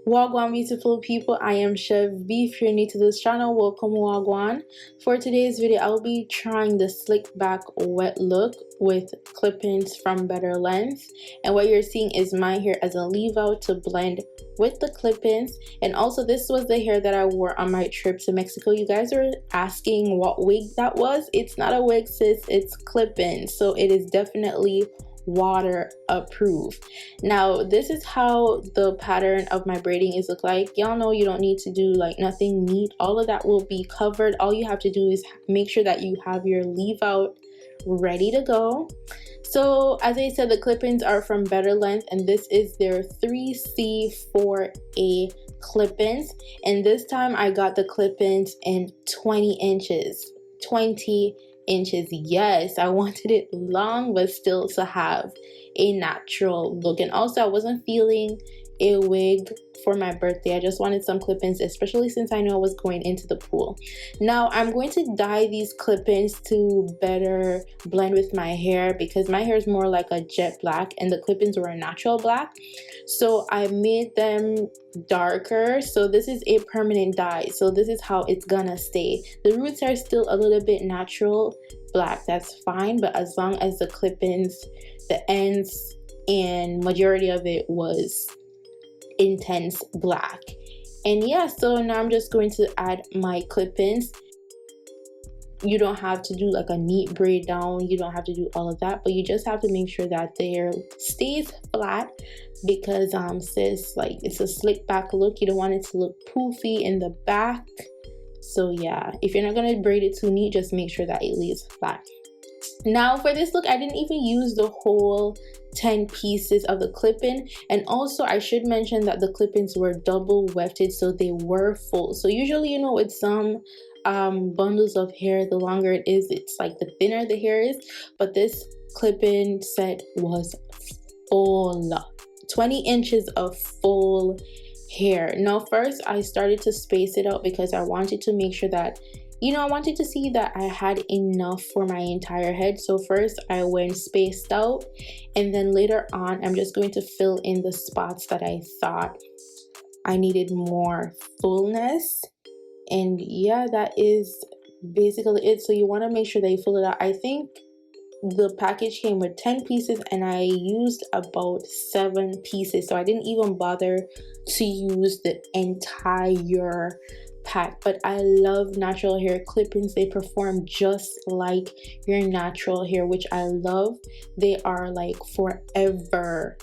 Wagwan beautiful people, I am Chev. If you're new to this channel, welcome Wagwan. For today's video, I'll be trying the slick back wet look with Clipins from Betterlength. And what you're seeing is my hair as a leave out to blend with the Clipins. And also this was the hair that I wore on my trip to Mexico. You guys are asking what wig that was. It's not a wig, sis, it's Clipins. So it is definitely water approved. Now this is how the pattern of my braiding is look like. Y'all know you don't need to do like nothing neat. All of that will be covered. All you have to do is make sure that you have your leave out ready to go. So as I said, the Clipins are from Betterlength, and this is their 3C4A Clipins, and this time I got the Clipins in 20 inches. Yes, I wanted it long but still to have a natural look. And also I wasn't feeling a wig for my birthday. I just wanted some Clipins, especially since I know I was going into the pool. Now I'm going to dye these Clipins to better blend with my hair, because my hair is more like a jet black and the Clipins were a natural black. So I made them darker. So this is a permanent dye, so this is how it's gonna stay. The roots are still a little bit natural black, that's fine, but as long as the Clipins, the ends and majority of it was intense black. And yeah, so now I'm just going to add my Clipins. You don't have to do like a neat braid down, you don't have to do all of that, but you just have to make sure that the hair stays flat, because sis, like, it's a slick back look. You don't want it to look poofy in the back. So yeah, if you're not gonna braid it too neat, just make sure that it lays flat. Now for this look, I didn't even use the whole 10 pieces of the clip-in, and also I should mention that the clip-ins were double wefted, so they were full. So usually, you know, with some bundles of hair, the longer it is, it's like the thinner the hair is, but this clip-in set was full, 20 inches of full hair. Now first I started to space it out because I wanted to make sure that, you know, I wanted to see that I had enough for my entire head. So first I went spaced out, and then later on I'm just going to fill in the spots that I thought I needed more fullness. And yeah, that is basically it. So you want to make sure that you fill it out. I think the package came with 10 pieces and I used about 7 pieces, so I didn't even bother to use the entire pack. But I love natural hair clip-ins. They perform just like your natural hair, which I love. They are like forever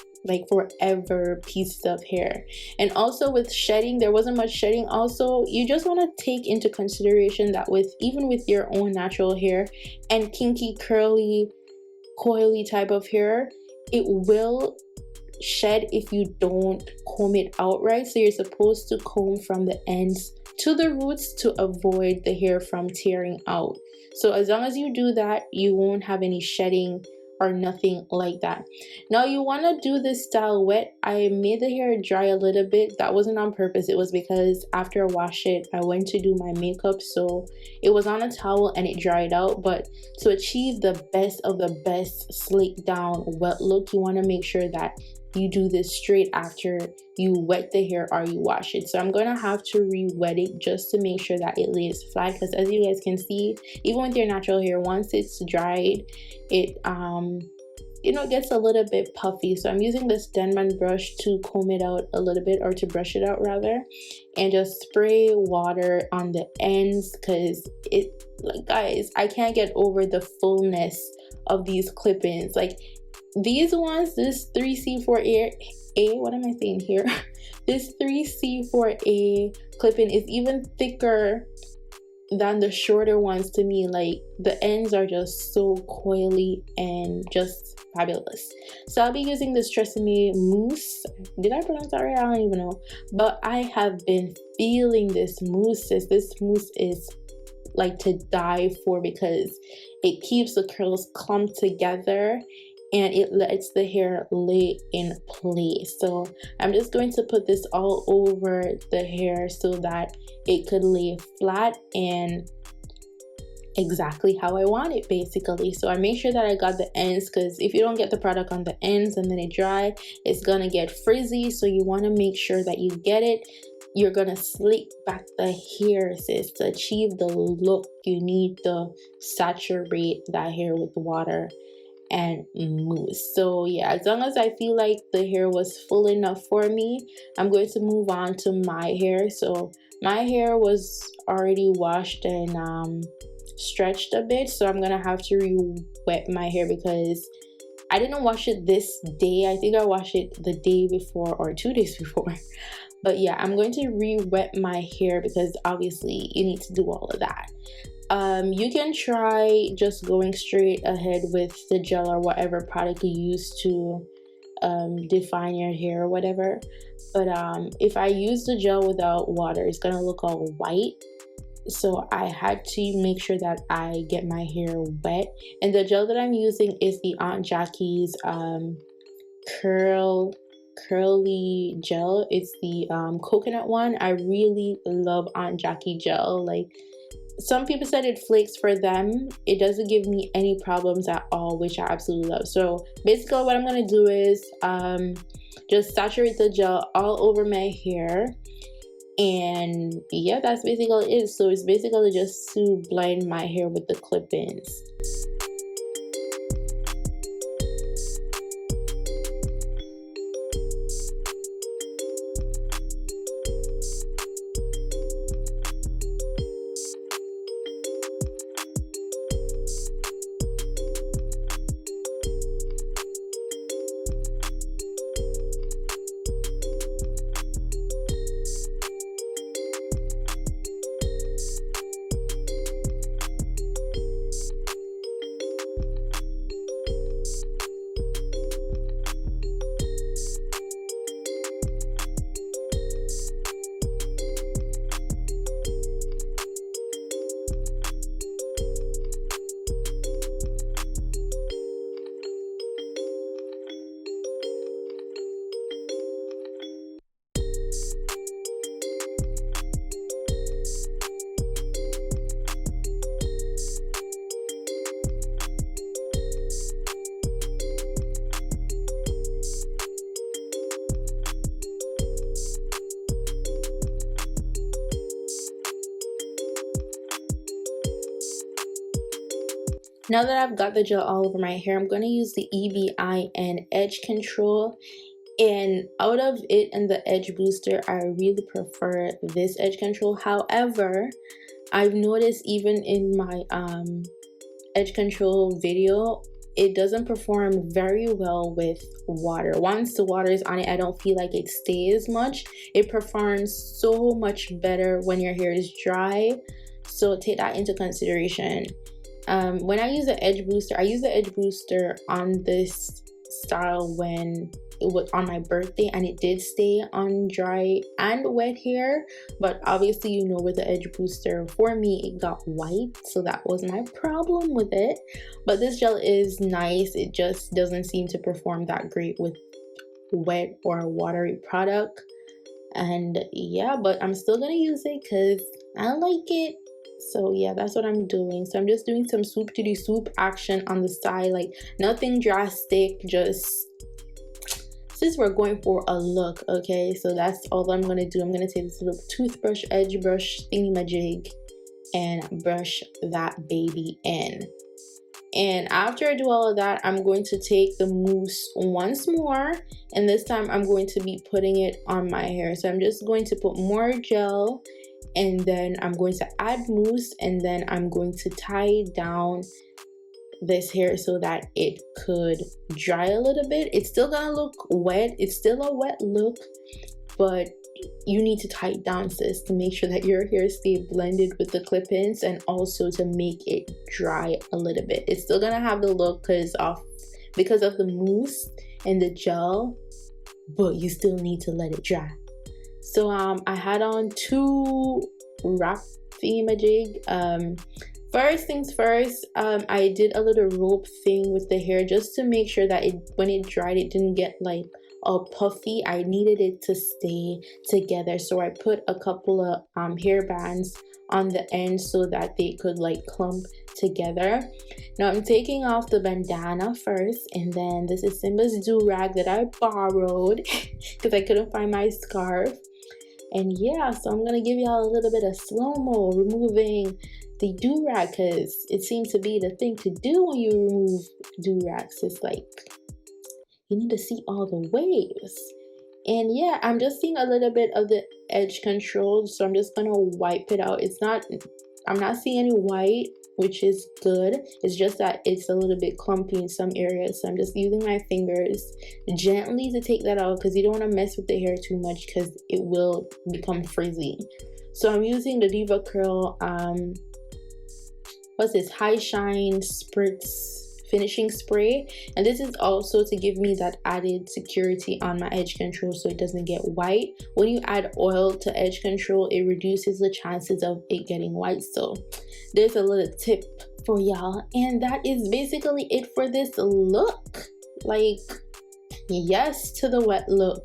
pieces of hair. And also with shedding, there wasn't much shedding. Also, you just want to take into consideration that even with your own natural hair and kinky, curly, coily type of hair, it will shed if you don't comb it out right. So you're supposed to comb from the ends to the roots to avoid the hair from tearing out. So as long as you do that, you won't have any shedding or nothing like that. Now you want to do this style wet. I made the hair dry a little bit. That wasn't on purpose. It was because after I washed it, I went to do my makeup, so it was on a towel and it dried out. But to achieve the best of the best slick down wet look, you want to make sure that you do this straight after you wet the hair or you wash it. So I'm gonna have to re-wet it just to make sure that it lays flat, because as you guys can see, even with your natural hair, once it's dried, it you know, gets a little bit puffy. So I'm using this Denman brush to comb it out a little bit, or to brush it out rather, and just spray water on the ends, because it, like, guys, I can't get over the fullness of these clip-ins. Like these ones, this 3C4A, what am I saying here? This 3C4A clip-in is even thicker than the shorter ones to me. Like the ends are just so coily and just fabulous. So I'll be using this Tresemme mousse. Did I pronounce that right? I don't even know. But I have been feeling this mousse. This mousse is like to die for, because it keeps the curls clumped together and it lets the hair lay in place. So I'm just going to put this all over the hair so that it could lay flat and exactly how I want it, basically. So I make sure that I got the ends, because if you don't get the product on the ends and then it dry, it's gonna get frizzy. So you want to make sure that you get it. You're gonna slick back the hair, sis, to achieve the look. You need to saturate that hair with water and mousse. So yeah, as long as I feel like the hair was full enough for me, I'm going to move on to my hair. So my hair was already washed and stretched a bit, so I'm gonna have to re-wet my hair because I didn't wash it this day. I think I washed it the day before or 2 days before. But yeah, I'm going to re-wet my hair because obviously you need to do all of that. You can try just going straight ahead with the gel or whatever product you use to define your hair or whatever. But if I use the gel without water, it's gonna look all white. So I had to make sure that I get my hair wet. And the gel that I'm using is the Aunt Jackie's curly gel. It's the coconut one. I really love Aunt Jackie gel. Like, some people said it flakes for them. It doesn't give me any problems at all, which I absolutely love. So basically what I'm gonna do is just saturate the gel all over my hair. And yeah, that's basically it. So it's basically just to blend my hair with the clip-ins. Now that I've got the gel all over my hair, I'm going to use the EBIN Edge Control. And out of it and the Edge Booster, I really prefer this Edge Control. However, I've noticed even in my Edge Control video, it doesn't perform very well with water. Once the water is on it, I don't feel like it stays much. It performs so much better when your hair is dry. So take that into consideration. When I use the Edge Booster, I use the Edge Booster on this style when it was on my birthday, and it did stay on dry and wet hair. But obviously, you know, with the Edge Booster, for me it got white, so that was my problem with it. But this gel is nice. It just doesn't seem to perform that great with wet or watery product. And yeah, but I'm still gonna use it because I like it. So yeah, that's what I'm doing. So I'm just doing some swoop to the swoop action on the side, like nothing drastic, just since we're going for a look. Okay, so that's all I'm gonna do. I'm gonna take this little toothbrush, edge brush thingy majig, and brush that baby in. And after I do all of that, I'm going to take the mousse once more, and this time I'm going to be putting it on my hair. So I'm just going to put more gel, and then I'm going to add mousse, and then I'm going to tie down this hair so that it could dry a little bit. It's still gonna look wet. It's still a wet look, but you need to tie it down, sis, to make sure that your hair stays blended with the clip-ins, and also to make it dry a little bit. It's still gonna have the look because of the mousse and the gel, but you still need to let it dry. So I had on 2 wrap thingamajig. First things first, I did a little rope thing with the hair just to make sure that when it dried, it didn't get like all puffy. I needed it to stay together, so I put a couple of hair bands on the end so that they could like clump together. Now I'm taking off the bandana first, and then this is Simba's do-rag that I borrowed because I couldn't find my scarf. And yeah, so I'm gonna give y'all a little bit of slow-mo removing the do-rag, because it seems to be the thing to do when you remove do-rags. It's like you need to see all the waves. And yeah, I'm just seeing a little bit of the edge control, so I'm just gonna wipe it out. I'm not seeing any white, which is good. It's just that it's a little bit clumpy in some areas, so I'm just using my fingers gently to take that out, because you don't want to mess with the hair too much because it will become frizzy. So I'm using the Diva Curl what's this, High Shine Spritz finishing spray, and this is also to give me that added security on my edge control so it doesn't get white. When you add oil to edge control, it reduces the chances of it getting white. So there's a little tip for y'all, and that is basically it for this look. Like, yes to the wet look.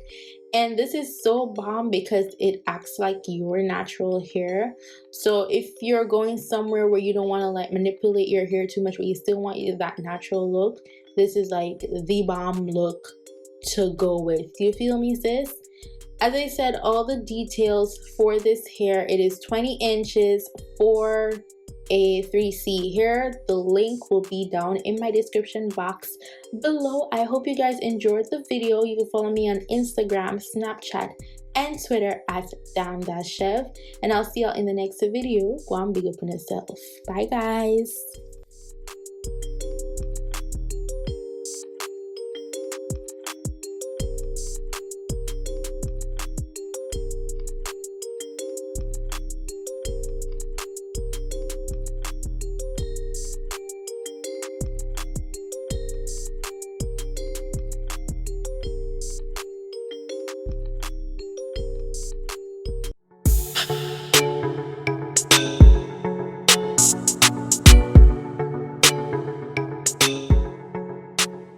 And this is so bomb because it acts like your natural hair. So if you're going somewhere where you don't want to like manipulate your hair too much, but you still want that natural look, this is like the bomb look to go with. You feel me, sis? As I said, all the details for this hair, it is 20 inches for a 3C hair. The link will be down in my description box below. I hope you guys enjoyed the video. You can follow me on Instagram, Snapchat, and Twitter at @Chev, and I'll see y'all in the next video. Go on, big up on yourself. Bye guys.